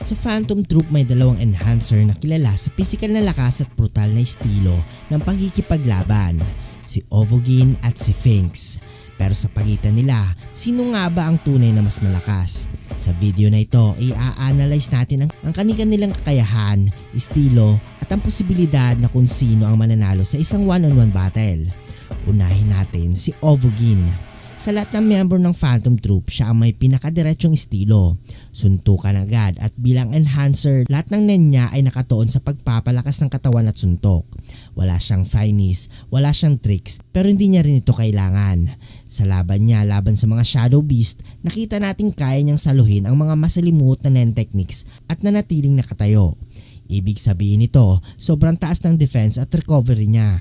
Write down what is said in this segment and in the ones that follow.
Sa Phantom Troop may dalawang enhancer na kilala sa pisikal na lakas at brutal na estilo ng pagkikipaglaban, si Ovogin at si Finks. Pero sa pagitan nila, sino nga ba ang tunay na mas malakas? Sa video na ito, i-a-analyze natin ang kanilang kakayahan, estilo at ang posibilidad na kung sino ang mananalo sa isang one-on-one battle. Unahin natin si Ovogin. Sa lahat ng member ng Phantom Troop, siya ang may pinakadiretsyong estilo. Suntukan agad at bilang enhancer, lahat ng nen niya ay nakatuon sa pagpapalakas ng katawan at suntok. Wala siyang finesse, wala siyang tricks, pero hindi niya rin ito kailangan. Sa laban niya laban sa mga Shadow Beast, nakita nating kaya niyang saluhin ang mga masalimuot na nen techniques at nanatiling nakatayo. Ibig sabihin nito, sobrang taas ng defense at recovery niya.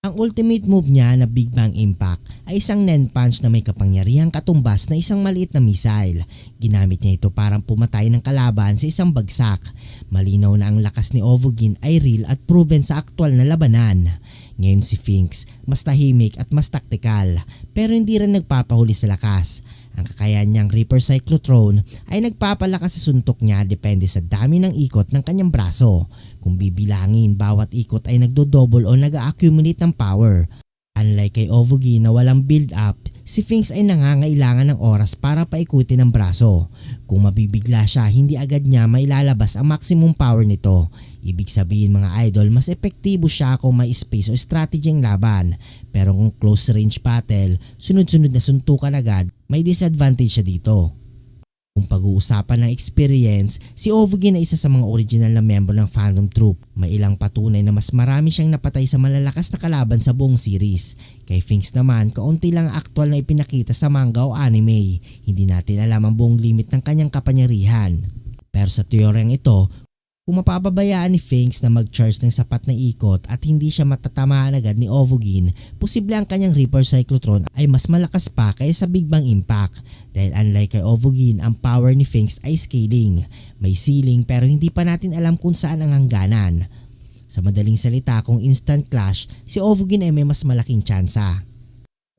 Ang ultimate move niya na Big Bang Impact ay isang nen punch na may kapangyarihang katumbas na isang maliit na missile. Ginamit niya ito para pumatay ng kalaban sa isang bagsak. Malinaw na ang lakas ni Ovogin ay real at proven sa aktual na labanan. Ngayon si Finks, mas tahimik at mas taktikal, pero hindi rin nagpapahuli sa lakas. Ang kakayahan niyang Reaper Cyclotron ay nagpapalakas sa suntok niya depende sa dami ng ikot ng kanyang braso. Kung bibilangin, bawat ikot ay nagdo-double o nag-accumulate ng power. Unlike kay Ovogin na walang build-up, si Finks ay nangangailangan ng oras para paikutin ang braso. Kung mabibigla siya, hindi agad niya mailalabas ang maximum power nito. Ibig sabihin mga idol, mas epektibo siya kung may space o strategy ang laban. Pero kung close range battle, sunod-sunod na suntukan agad, may disadvantage siya dito. Kung pag-uusapan ng experience, si Ovogin ay isa sa mga original na member ng Phantom Troop. May ilang patunay na mas marami siyang napatay sa malalakas na kalaban sa buong series. Kay Finks naman, kaunti lang ang aktual na ipinakita sa manga o anime. Hindi natin alam ang buong limit ng kanyang kapangyarihan. Pero sa teoryang ito, kung mapapabayaan ni Finks na mag-charge ng sapat na ikot at hindi siya matatamaan agad ni Ovogin, posible ang kanyang Reaper Cyclotron ay mas malakas pa kaysa sa Big Bang Impact. Dahil unlike kay Ovogin, ang power ni Finks ay scaling. May ceiling pero hindi pa natin alam kung saan ang hangganan. Sa madaling salita, kung instant clash, si Ovogin ay may mas malaking tsansa.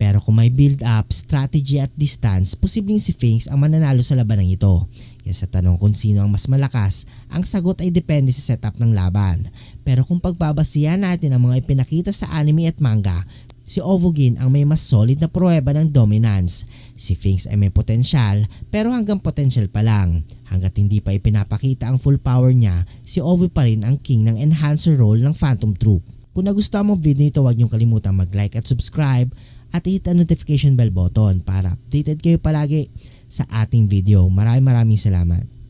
Pero kung may build up, strategy at distance, posibleng si Finks ang mananalo sa labanang ito. Kaya sa tanong kung sino ang mas malakas, ang sagot ay depende sa setup ng laban. Pero kung pagbabasihan natin ang mga ipinakita sa anime at manga, si Ovogin ang may mas solid na pruweba ng dominance. Si Finks ay may potensyal pero hanggang potensyal pa lang. Hanggat hindi pa ipinapakita ang full power niya, si Ovi pa rin ang king ng enhancer role ng Phantom Troop. Kung nagustuhan mo ang video nito, huwag niyong kalimutan mag-like at subscribe at hit ang notification bell button para updated kayo palagi sa ating video. Maraming salamat.